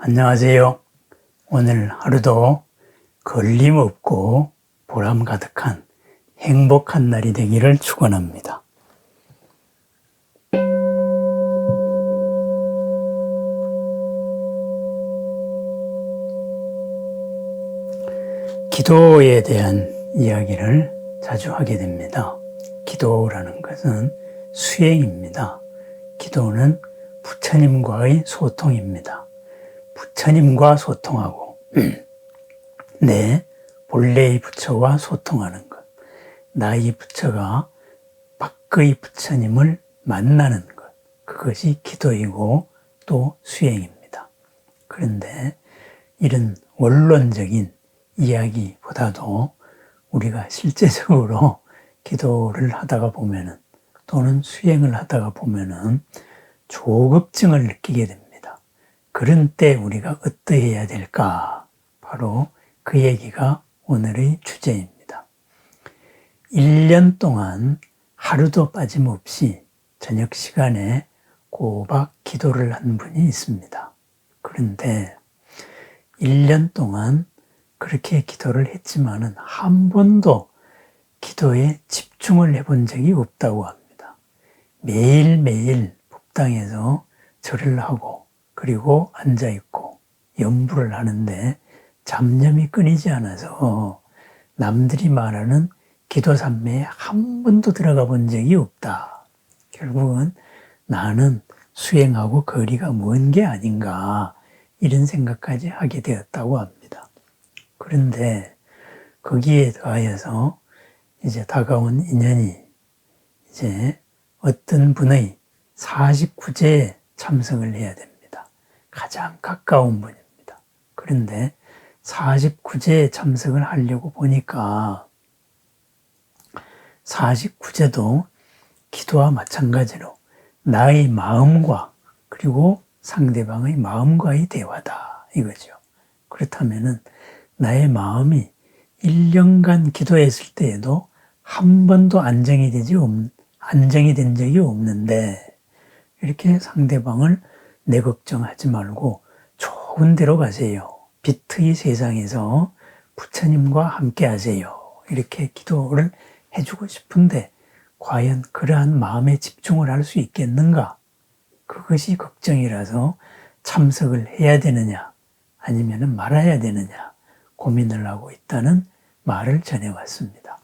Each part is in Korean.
안녕하세요. 오늘 하루도 걸림없고 보람 가득한 행복한 날이 되기를 축원합니다. 기도에 대한 이야기를 자주 하게 됩니다. 기도라는 것은 수행입니다. 기도는 부처님과의 소통입니다. 부처님과 소통하고 내 본래의 부처와 소통하는 것, 나의 부처가 밖의 부처님을 만나는 것, 그것이 기도이고 또 수행입니다. 그런데 이런 원론적인 이야기보다도 우리가 실제적으로 기도를 하다가 보면은 또는 수행을 하다가 보면은 조급증을 느끼게 됩니다. 그런 때 우리가 어떠해야 될까? 바로 그 얘기가 오늘의 주제입니다. 1년 동안 하루도 빠짐없이 저녁 시간에 꼬박 기도를 한 분이 있습니다. 그런데 1년 동안 그렇게 기도를 했지만은 한 번도 기도에 집중을 해본 적이 없다고 합니다. 매일매일 법당에서 절을 하고 그리고 앉아있고 염불을 하는데 잡념이 끊이지 않아서 남들이 말하는 기도 산매에 한 번도 들어가 본 적이 없다. 결국은 나는 수행하고 거리가 먼 게 아닌가 이런 생각까지 하게 되었다고 합니다. 그런데 거기에 더하여서 이제 다가온 인연이 이제 어떤 분의 49제에 참석을 해야 됩니다. 가장 가까운 분입니다. 그런데 49제에 참석을 하려고 보니까 49제도 기도와 마찬가지로 나의 마음과 그리고 상대방의 마음과의 대화다 이거죠. 그렇다면은 나의 마음이 1년간 기도했을 때에도 한 번도 안정이 된 적이 없는데 이렇게 상대방을 내 걱정하지 말고 좋은 데로 가세요. 빛의 세상에서 부처님과 함께 하세요. 이렇게 기도를 해주고 싶은데 과연 그러한 마음에 집중을 할 수 있겠는가? 그것이 걱정이라서 참석을 해야 되느냐 아니면 말아야 되느냐 고민을 하고 있다는 말을 전해왔습니다.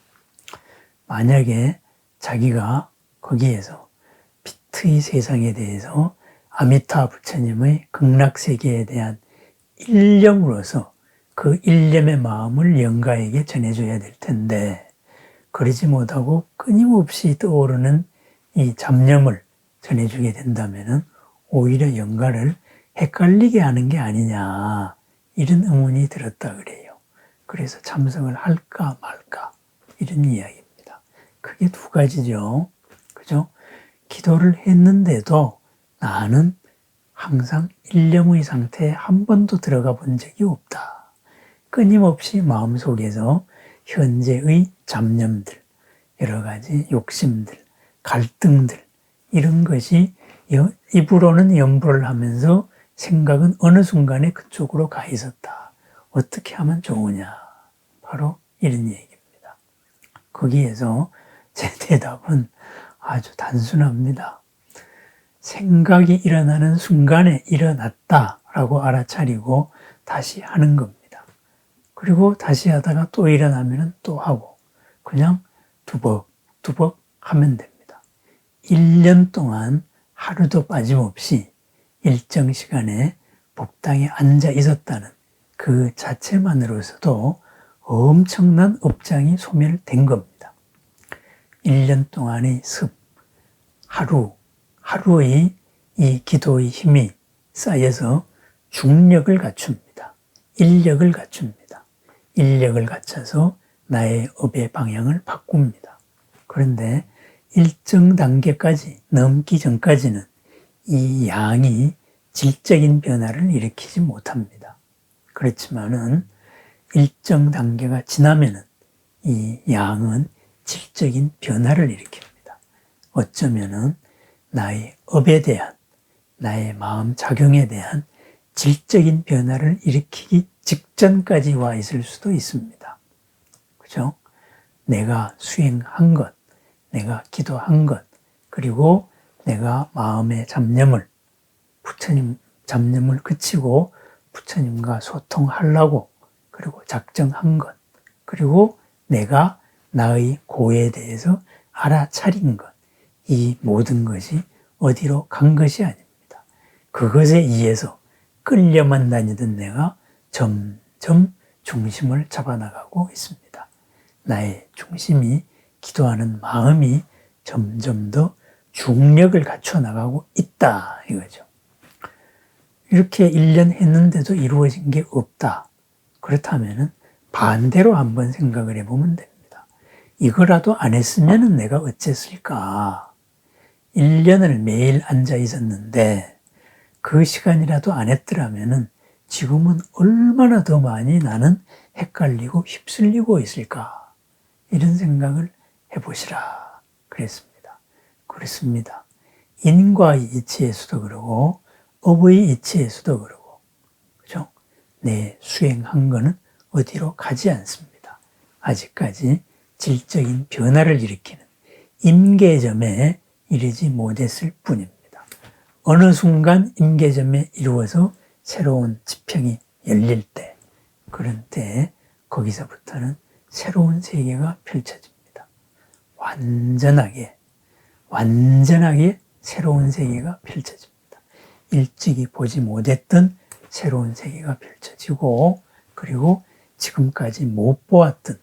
만약에 자기가 거기에서 빛의 세상에 대해서 아미타 부처님의 극락세계에 대한 일념으로서 그 일념의 마음을 영가에게 전해줘야 될 텐데 그러지 못하고 끊임없이 떠오르는 이 잡념을 전해주게 된다면 오히려 영가를 헷갈리게 하는 게 아니냐 이런 의문이 들었다 그래요. 그래서 참석을 할까 말까 이런 이야기입니다. 크게 두 가지죠. 그죠? 기도를 했는데도 나는 항상 일념의 상태에 한 번도 들어가 본 적이 없다. 끊임없이 마음속에서 현재의 잡념들, 여러 가지 욕심들, 갈등들 이런 것이 입으로는 염불을 하면서 생각은 어느 순간에 그쪽으로 가 있었다. 어떻게 하면 좋으냐? 바로 이런 얘기입니다. 거기에서 제 대답은 아주 단순합니다. 생각이 일어나는 순간에 일어났다라고 알아차리고 다시 하는 겁니다. 그리고 다시 하다가 또 일어나면 또 하고 그냥 두벅두벅 하면 됩니다. 1년 동안 하루도 빠짐없이 일정 시간에 법당에 앉아 있었다는 그 자체만으로서도 엄청난 업장이 소멸된 겁니다. 1년 동안의 하루의 이 기도의 힘이 쌓여서 중력을 갖춥니다. 인력을 갖춥니다. 인력을 갖춰서 나의 업의 방향을 바꿉니다. 그런데 일정 단계까지 넘기 전까지는 이 양이 질적인 변화를 일으키지 못합니다. 그렇지만은 일정 단계가 지나면은 이 양은 질적인 변화를 일으킵니다. 어쩌면은 나의 업에 대한, 나의 마음 작용에 대한 질적인 변화를 일으키기 직전까지 와 있을 수도 있습니다. 그죠? 내가 수행한 것, 내가 기도한 것, 그리고 내가 마음의 잡념을, 부처님 잡념을 그치고 부처님과 소통하려고 그리고 작정한 것, 그리고 내가 나의 고에 대해서 알아차린 것, 이 모든 것이 어디로 간 것이 아닙니다. 그것에 의해서 끌려만 다니던 내가 점점 중심을 잡아나가고 있습니다. 나의 중심이, 기도하는 마음이 점점 더 중력을 갖춰 나가고 있다 이거죠. 이렇게 1년 했는데도 이루어진 게 없다. 그렇다면 반대로 한번 생각을 해보면 됩니다. 이거라도 안 했으면 내가 어쨌을까? 1년을 매일 앉아 있었는데 그 시간이라도 안 했더라면 지금은 얼마나 더 많이 나는 헷갈리고 휩쓸리고 있을까? 이런 생각을 해보시라 그랬습니다. 그렇습니다. 인과의 이치에서도 그러고 업의 이치에서도 그러고, 그죠? 내 수행한 거는 어디로 가지 않습니다. 아직까지 질적인 변화를 일으키는 임계점에 이르지 못했을 뿐입니다. 어느 순간 임계점에 이루어서 새로운 지평이 열릴 때, 그런 때에 거기서부터는 새로운 세계가 펼쳐집니다. 완전하게 새로운 세계가 펼쳐집니다. 일찍이 보지 못했던 새로운 세계가 펼쳐지고, 그리고 지금까지 못 보았던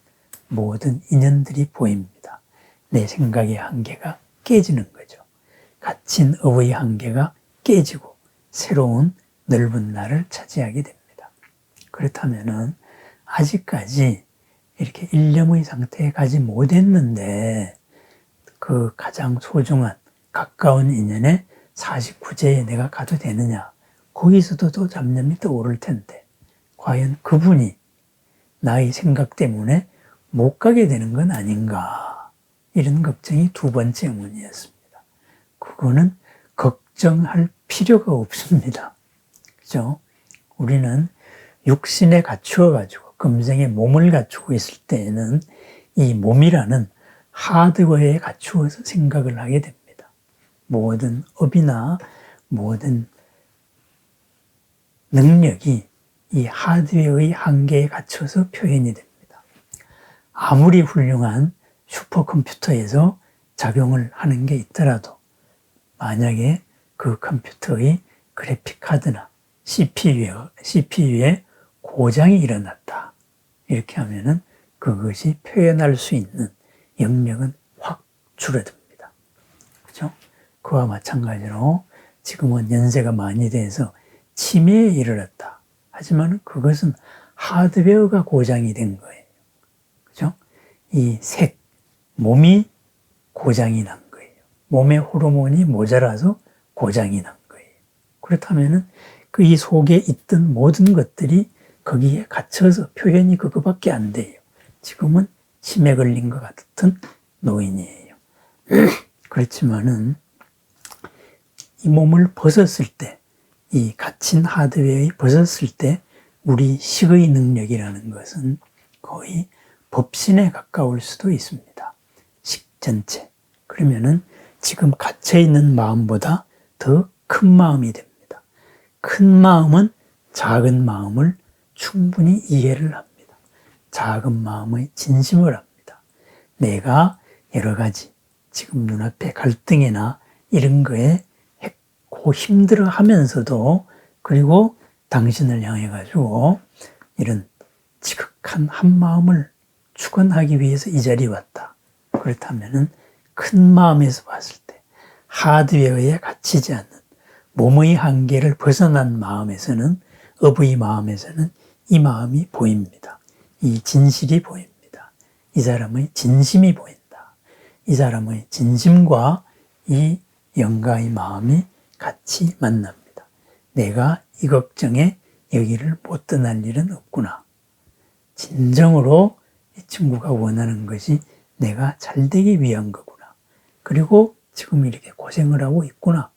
모든 인연들이 보입니다. 내 생각의 한계가 깨지는 거죠. 갇힌 업의 한계가 깨지고 새로운 넓은 날을 차지하게 됩니다. 그렇다면은 아직까지 이렇게 일념의 상태에 가지 못했는데 그 가장 소중한 가까운 인연에 49제에 내가 가도 되느냐? 거기서도 또 잡념이 떠오를 텐데 과연 그분이 나의 생각 때문에 못 가게 되는 건 아닌가? 이런 걱정이 두 번째 문이었습니다. 그거는 걱정할 필요가 없습니다. 그죠? 우리는 육신에 갖추어가지고 금생에 몸을 갖추고 있을 때에는 이 몸이라는 하드웨어에 갖추어서 생각을 하게 됩니다. 모든 업이나 모든 능력이 이 하드웨어의 한계에 갇혀서 표현이 됩니다. 아무리 훌륭한 슈퍼컴퓨터에서 작용을 하는 게 있더라도 만약에 그 컴퓨터의 그래픽 카드나 CPU에 고장이 일어났다. 이렇게 하면은 그것이 표현할 수 있는 영역은 확 줄어듭니다. 그죠? 그와 마찬가지로 지금은 연세가 많이 돼서 치매에 이르렀다. 하지만 그것은 하드웨어가 고장이 된 거예요. 그죠? 이 몸이 고장이 난 거예요. 몸의 호르몬이 모자라서 고장이 난 거예요. 그렇다면은 그 이 속에 있던 모든 것들이 거기에 갇혀서 표현이 그거밖에 안 돼요. 지금은 치매 걸린 것 같은 노인이에요. 그렇지만은 이 몸을 벗었을 때, 이 갇힌 하드웨어에 벗었을 때 우리 식의 능력이라는 것은 거의 법신에 가까울 수도 있습니다. 식 전체. 그러면은 지금 갇혀있는 마음보다 더 큰 마음이 됩니다. 큰 마음은 작은 마음을 충분히 이해를 합니다. 작은 마음의 진심을 합니다. 내가 여러 가지 지금 눈앞에 갈등이나 이런 거에 했고 힘들어 하면서도 그리고 당신을 향해 가지고 이런 지극한 한 마음을 축원하기 위해서 이 자리에 왔다. 그렇다면은 큰 마음에서 봤을 때 하드웨어에 갇히지 않는 몸의 한계를 벗어난 마음에서는 업의 마음에서는 이 마음이 보입니다. 이 진실이 보입니다. 이 사람의 진심이 보인다. 이 사람의 진심과 이 영가의 마음이 같이 만납니다. 내가 이 걱정에 여기를 못 떠날 일은 없구나. 진정으로 이 친구가 원하는 것이 내가 잘 되기 위한 거구나. 그리고 지금 이렇게 고생을 하고 있구나.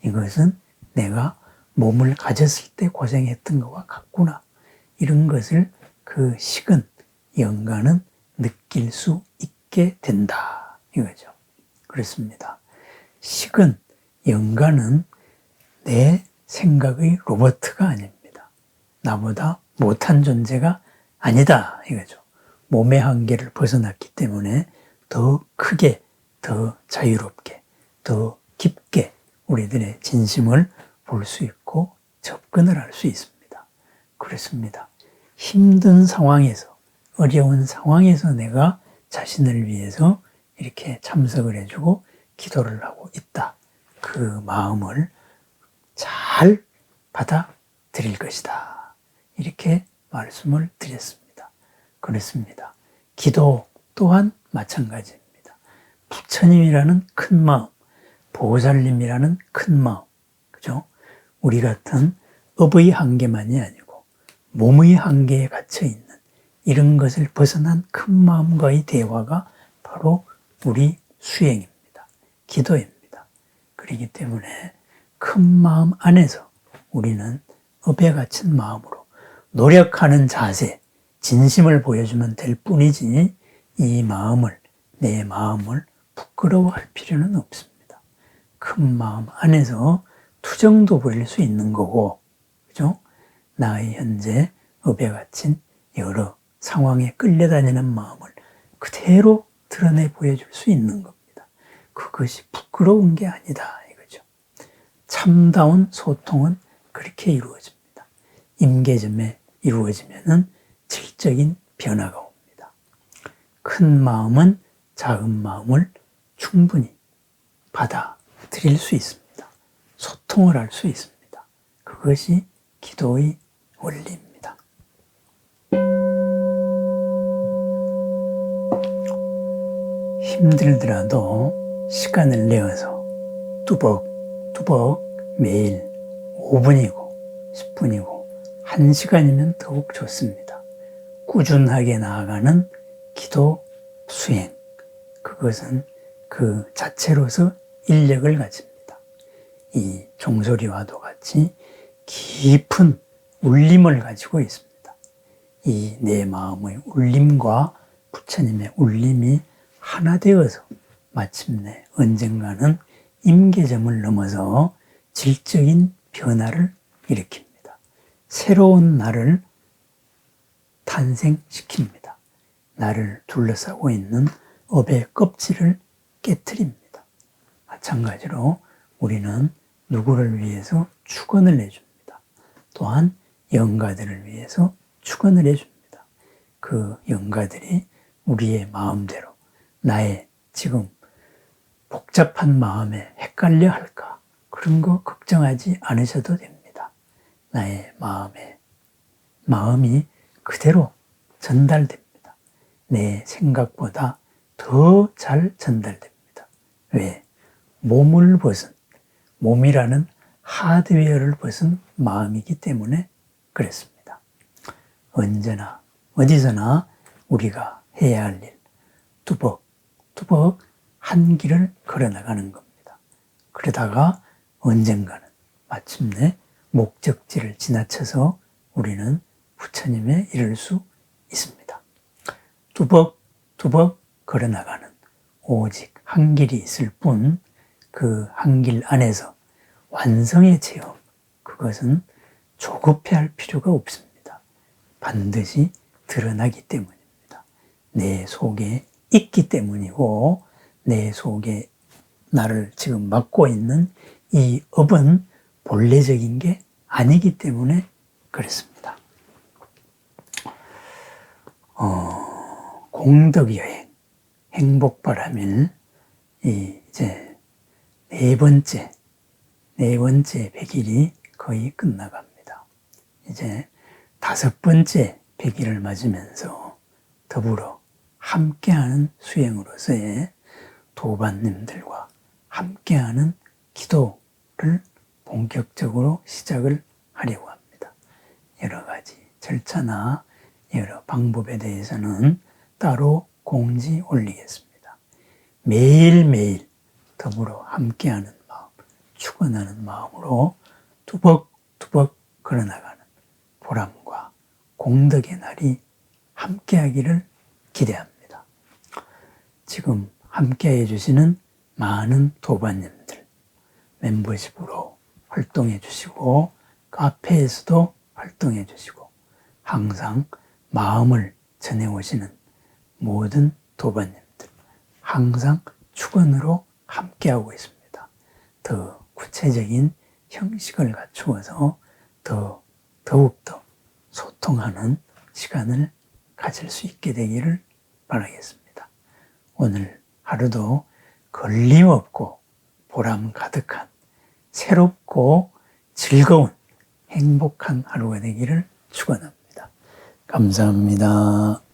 이것은 내가 몸을 가졌을 때 고생했던 것과 같구나. 이런 것을 그 식은 영가는 느낄 수 있게 된다. 이거죠. 그렇습니다. 식은 영가는 내 생각의 로봇가 아닙니다. 나보다 못한 존재가 아니다. 이거죠. 몸의 한계를 벗어났기 때문에 더 크게, 더 자유롭게, 더 깊게 우리들의 진심을 볼 수 있고 접근을 할 수 있습니다. 그렇습니다. 힘든 상황에서, 어려운 상황에서 내가 자신을 위해서 이렇게 참석을 해주고 기도를 하고 있다. 그 마음을 잘 받아들일 것이다. 이렇게 말씀을 드렸습니다. 그렇습니다. 기도 또한 마찬가지입니다. 부처님이라는 큰 마음, 보살님이라는 큰 마음, 그죠? 우리 같은 업의 한계만이 아니고 몸의 한계에 갇혀 있는 이런 것을 벗어난 큰 마음과의 대화가 바로 우리 수행입니다. 기도입니다. 그렇기 때문에 큰 마음 안에서 우리는 업에 갇힌 마음으로 노력하는 자세, 진심을 보여주면 될 뿐이지 이 마음을, 내 마음을 부끄러워할 필요는 없습니다. 큰 마음 안에서 투정도 부릴 수 있는 거고, 그죠? 나의 현재 업에 갇힌 여러 상황에 끌려다니는 마음을 그대로 드러내 보여줄 수 있는 겁니다. 그것이 부끄러운 게 아니다 이거죠. 참다운 소통은 그렇게 이루어집니다. 임계점에 이루어지면은 질적인 변화가 옵니다. 큰 마음은 작은 마음을 충분히 받아들일 수 있습니다. 소통을 할 수 있습니다. 그것이 기도의 원리입니다. 힘들더라도 시간을 내어서 뚜벅뚜벅 매일 5분이고 10분이고 1시간이면 더욱 좋습니다. 꾸준하게 나아가는 기도 수행, 그것은 그 자체로서 인력을 가집니다. 이 종소리와도 같이 깊은 울림을 가지고 있습니다. 이 내 마음의 울림과 부처님의 울림이 하나 되어서 마침내 언젠가는 임계점을 넘어서 질적인 변화를 일으킵니다. 새로운 나를 탄생시킵니다. 나를 둘러싸고 있는 업의 껍질을 깨트립니다. 마찬가지로 우리는 누구를 위해서 축원을 해줍니다. 또한 영가들을 위해서 축원을 해줍니다. 그 영가들이 우리의 마음대로 나의 지금 복잡한 마음에 헷갈려 할까? 그런 거 걱정하지 않으셔도 됩니다. 나의 마음이 그대로 전달됩니다. 내 생각보다 더 잘 전달됩니다. 왜? 몸이라는 하드웨어를 벗은 마음이기 때문에 그렇습니다. 언제나 어디서나 우리가 해야 할 일, 뚜벅뚜벅 한 길을 걸어나가는 겁니다. 그러다가 언젠가는 마침내 목적지를 지나쳐서 우리는 부처님에 이를 수 있습니다. 뚜벅뚜벅 걸어나가는 오직 한 길이 있을 뿐 그 한 길 안에서 완성의 체험, 그것은 조급해할 필요가 없습니다. 반드시 드러나기 때문입니다. 내 속에 있기 때문이고 내 속에 나를 지금 맡고 있는 이 업은 본래적인 게 아니기 때문에 그렇습니다. 공덕여행, 행복바람일 이제 네 번째 100일이 거의 끝나갑니다. 이제 5번째 100일을 맞으면서 더불어 함께하는 수행으로서의 도반님들과 함께하는 기도를 본격적으로 시작을 하려고 합니다. 여러 가지 절차나 여러 방법에 대해서는 따로 공지 올리겠습니다. 매일매일 더불어 함께하는 마음, 축원하는 마음으로 두벅두벅 걸어나가는 보람과 공덕의 날이 함께하기를 기대합니다. 지금 함께해 주시는 많은 도반님들, 멤버십으로 활동해 주시고 카페에서도 활동해 주시고 항상 마음을 전해오시는 모든 도반님들, 항상 축원으로 함께하고 있습니다. 더 구체적인 형식을 갖추어서 더욱더 소통하는 시간을 가질 수 있게 되기를 바라겠습니다. 오늘 하루도 걸림없고 보람 가득한 새롭고 즐거운 행복한 하루가 되기를 축원합니다. 감사합니다.